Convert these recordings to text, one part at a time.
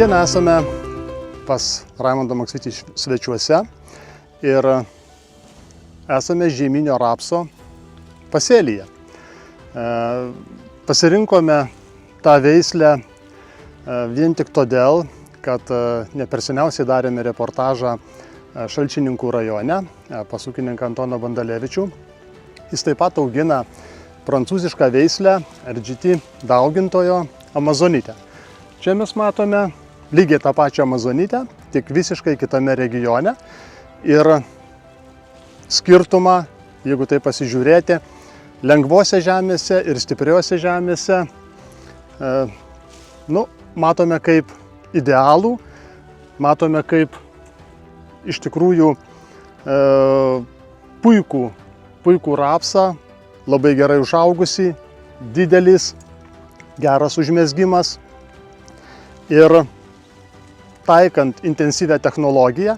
Šiandien esame pas Raimondą Maksvytį svečiuose ir esame žieminio rapso pasėlyje. Pasirinkome tą veislę vien tik todėl, kad ne per seniausiai darėme reportažą Šalčininkų rajone pas ūkininką Antoną Bandalevičių. Jis taip pat augina prancūzišką veislę RGT daugintojo amazonitę. Čia mes matome lygiai tą pačią amazonitę, tik visiškai kitame regione. Ir skirtumą, jeigu tai pasižiūrėti, lengvose žemėse ir stipriose žemėse, matome kaip idealų, matome kaip iš tikrųjų puikų rapsą, labai gerai užaugusį, didelis, geras užmezgimas. Ir taikant intensyvią technologiją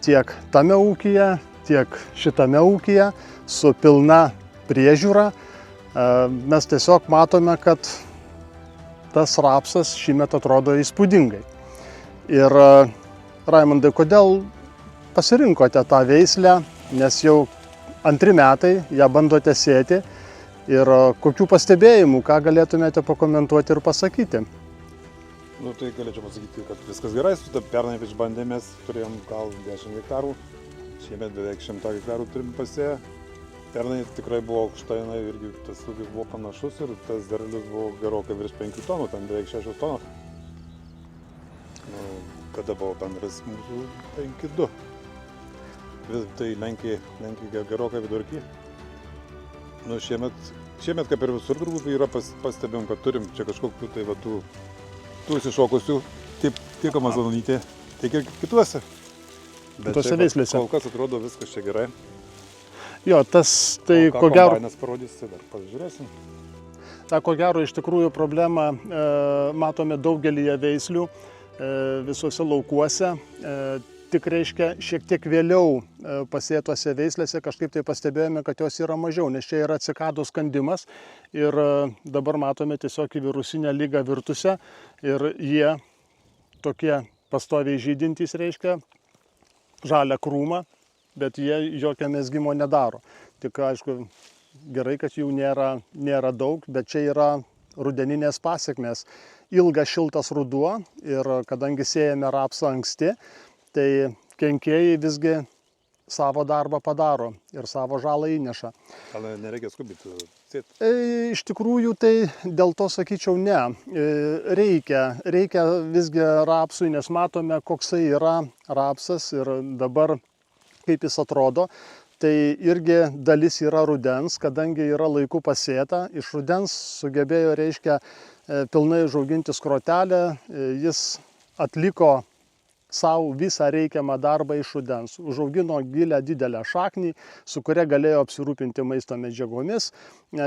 tiek tame ūkyje, tiek šitame ūkyje su pilna priežiūra, mes tiesiog matome, kad tas rapsas šįmet atrodo įspūdingai. Ir Raimondai, kodėl pasirinkote tą veislę, nes jau antri metai ją bandote sėti ir kokių pastebėjimų, ką galėtumėte pakomentuoti ir pasakyti? Tai galėčiau pasakyti, kad viskas gerai, pernai išbandėmės, turėjom gal 10 hektarų, šiemet beveik 100 hektarų turim pasėję. Pernai tikrai buvo aukšta, irgi tas ūkis buvo panašus ir tas derlius buvo gerokai virš 5 tonų, ten beveik 6 tonos. Kada buvo bendras mūsų 5,2. Tai Lenkija gerokai vidurkį. Šiemet kaip ir visur turbūt yra pastebėjom, kad turim čia kažkokių tai tų išsišokusių, tiek amazonytė, tiek ir kituose. Kitose veislėse. Kol kas atrodo viskas čia gerai. Jo, tas tai ko gero... Kombainas parodys, tai dar pažiūrėsim. Ko gero iš tikrųjų problemą matome daugelyje veislių, visuose laukuose. Tik reiškia šiek tiek vėliau pasėtose veislėse kažkaip tai pastebėjome, kad jos yra mažiau, nes čia yra cikadų skandimas ir dabar matome tiesiog į virusinę ligą virtusią ir jie tokie pastoviai žydintys, reiškia žalią krūmą, bet jie jokio mezgimo nedaro. Tik aišku, gerai, kad jų nėra daug, bet čia yra rudeninės pasekmės. Ilgas šiltas ruduo ir kadangi sėjame rapsą anksti, tai kenkėjai visgi savo darbą padaro ir savo žalą įneša. Gal nereikia skubyti sėti? Iš tikrųjų, tai dėl to sakyčiau ne. Reikia visgi rapsui, nes matome, koksai yra rapsas ir dabar kaip jis atrodo. Tai irgi dalis yra rudens, kadangi yra laiku pasėta. Iš rudens sugebėjo, reiškia, pilnai užauginti skrotelę. Jis atliko savo visą reikiamą darbą iš rudens. Užaugino gilę didelę šaknį, su kuria galėjo apsirūpinti maisto medžiagomis.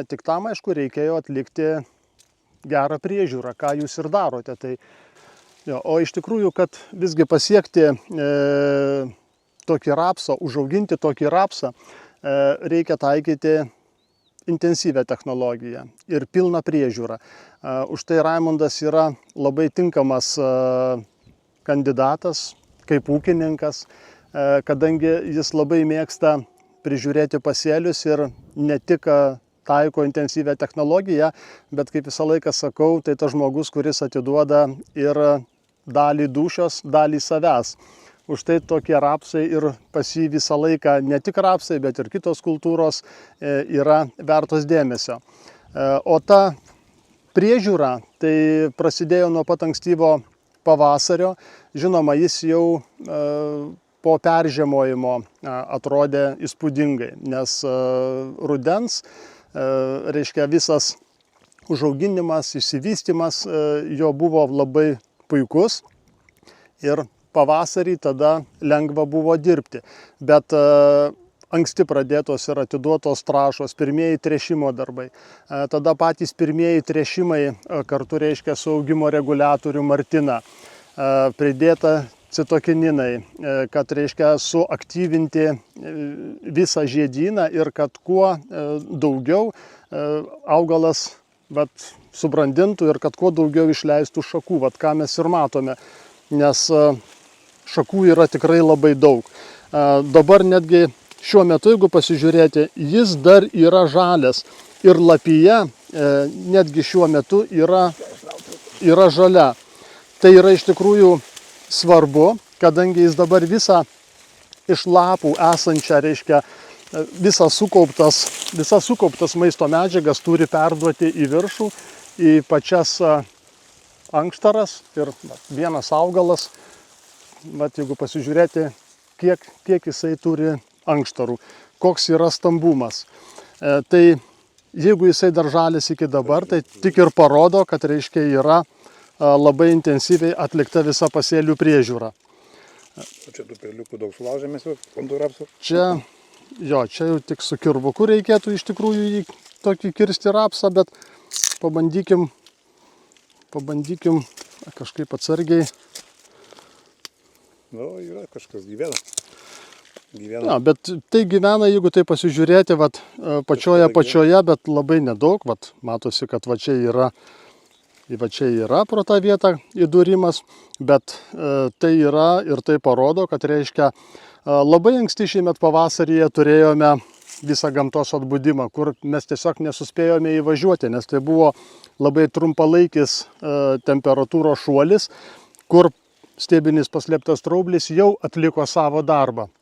Tik tam, aišku, reikėjo atlikti gerą priežiūrą, ką jūs ir darote. O iš tikrųjų, kad visgi pasiekti tokį rapsą, užauginti tokį rapsą, reikia taikyti intensyvią technologiją ir pilną priežiūrą. Už tai Raimondas yra labai tinkamas kandidatas, kaip ūkininkas, kadangi jis labai mėgsta prižiūrėti pasėlius ir ne tik taiko intensyvią technologiją, bet kaip visą laiką sakau, tai tas žmogus, kuris atiduoda ir dalį dūšios, dalį savęs. Už tai tokie rapsai ir pas jį visą laiką, ne tik rapsai, bet ir kitos kultūros yra vertos dėmesio. O ta priežiūra tai prasidėjo nuo pat ankstyvo pavasario. Žinoma, jis jau po peržiemojimo atrodė įspūdingai, nes rudens, reiškia, visas užauginimas, išsivystymas jo buvo labai puikus ir pavasarį tada lengva buvo dirbti. Bet anksti pradėtos ir atiduotos trąšos, pirmieji tręšimo darbai. Tada patys pirmieji tręšimai kartu, reiškia, su augimo reguliatoriu Martina. Pridėta citokininai, kad, reiškia, suaktyvinti visą žiedyną ir kad kuo daugiau augalas subrandintų ir kad kuo daugiau išleistų šakų, vat ką mes ir matome, nes šakų yra tikrai labai daug. Dabar netgi šiuo metu, jeigu pasižiūrėti, jis dar yra žalias ir lapija netgi šiuo metu yra žalia. Tai yra iš tikrųjų svarbu, kadangi jis dabar visą iš lapų esančią, reiškia, visas sukauptas maisto medžiagas turi perduoti į viršų, į pačias ankštaras ir vienas augalas, jeigu pasižiūrėti, kiek jisai turi ankštarų, koks yra stambumas. Tai jeigu jisai dar žalis iki dabar, tai tik ir parodo, kad reiškia yra labai intensyviai atlikta visa pasėlių priežiūra. O čia tų peliukų daug sulaužėmės jau ant rapsų? Čia jau tik su kirvuku reikėtų iš tikrųjų jį tokį kirsti rapsą, bet pabandykim kažkaip atsargiai. Nu, yra kažkas gyvena. Ja, bet tai gyvena, jeigu tai pasižiūrėti, pačioje, bet labai nedaug, matosi, kad va čia yra pro tą vietą įdūrimas, bet tai yra ir tai parodo, kad reiškia labai anksti šiemet pavasaryje turėjome visą gamtos atbudimą, kur mes tiesiog nesuspėjome įvažiuoti, nes tai buvo labai trumpalaikis temperatūros šuolis, kur stiebinis paslėptas straublis jau atliko savo darbą.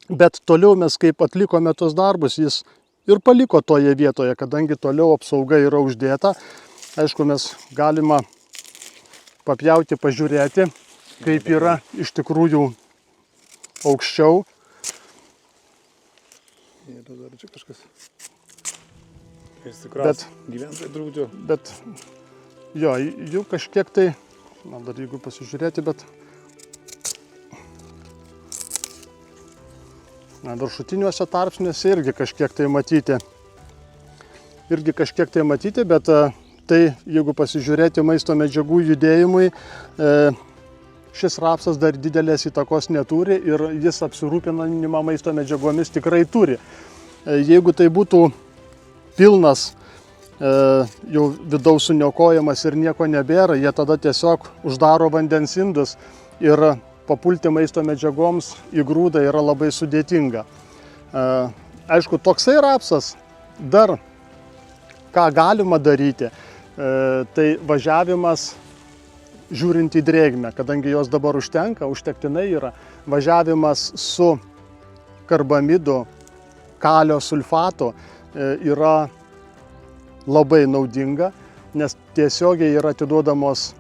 Bet toliau mes kaip atlikome tos darbus, jis ir paliko toje vietoje, kadangi toliau apsauga yra uždėta. Aišku, mes galima papjauti, pažiūrėti, kaip yra iš tikrųjų aukščiau. Yra dar čia kažkas. Įsikras gyventojai drūdžio. Bet jo, jų kažkiek tai, dar jeigu pasižiūrėti, bet viršutiniuose tarpsniuose irgi kažkiek tai matyti. Bet tai, jeigu pasižiūrėti maisto medžiagų judėjimui, šis rapsas dar didelės įtakos neturi ir jis apsirūpinimą maisto medžiagomis tikrai turi. Jeigu tai būtų pilnas jau vidaus suniokojamas ir nieko nebėra, jie tada tiesiog uždaro vandens indus ir papulti maisto medžiagoms į grūdą yra labai sudėtinga. Aišku, toksai rapsas dar ką galima daryti, tai važiavimas žiūrint į drėgmę, kadangi jos dabar užtektinai yra, važiavimas su karbamidu, kalio sulfatu yra labai naudinga, nes tiesiogiai yra atiduodamos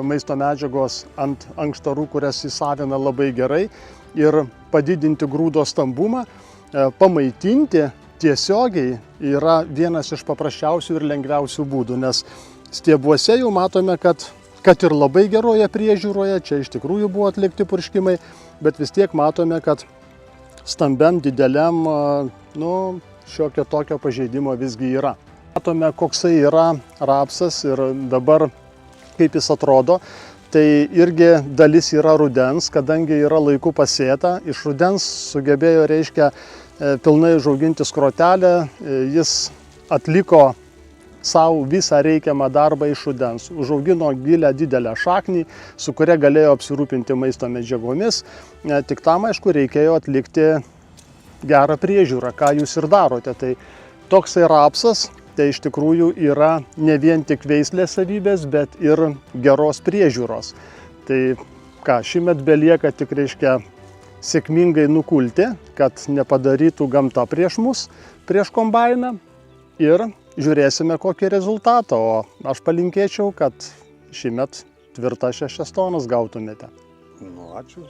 maisto medžiagos ant ankštarų, kurias įsavina labai gerai, ir padidinti grūdo stambumą, pamaitinti tiesiogiai yra vienas iš paprasčiausių ir lengviausių būdų, nes stiebuose jau matome, kad ir labai geroje priežiūroje, čia iš tikrųjų buvo atlikti purškimai, bet vis tiek matome, kad stambiam, dideliam, šiokio tokio pažeidimo visgi yra. Matome, koksai yra rapsas ir dabar kaip jis atrodo, tai irgi dalis yra rudens, kadangi yra laiku pasėta. Iš rudens sugebėjo, reiškia, pilnai užauginti skrotelę, jis atliko savo visą reikiamą darbą iš rudens. Užaugino gilę didelę šaknį, su kuria galėjo apsirūpinti maisto medžiagomis. Tik tam, aišku, reikėjo atlikti gerą priežiūrą, ką jūs ir darote. Tai toksai rapsas tai iš tikrųjų yra ne vien tik veislės savybės, bet ir geros priežiūros. Tai ką, šįmet belieka tik, reiškia, sėkmingai nukulti, kad nepadarytų gamta prieš mus, prieš kombainą, ir žiūrėsime kokį rezultatą. O aš palinkėčiau, kad šįmet tvirtas 6 tonas gautumėte. Nu, ačiū.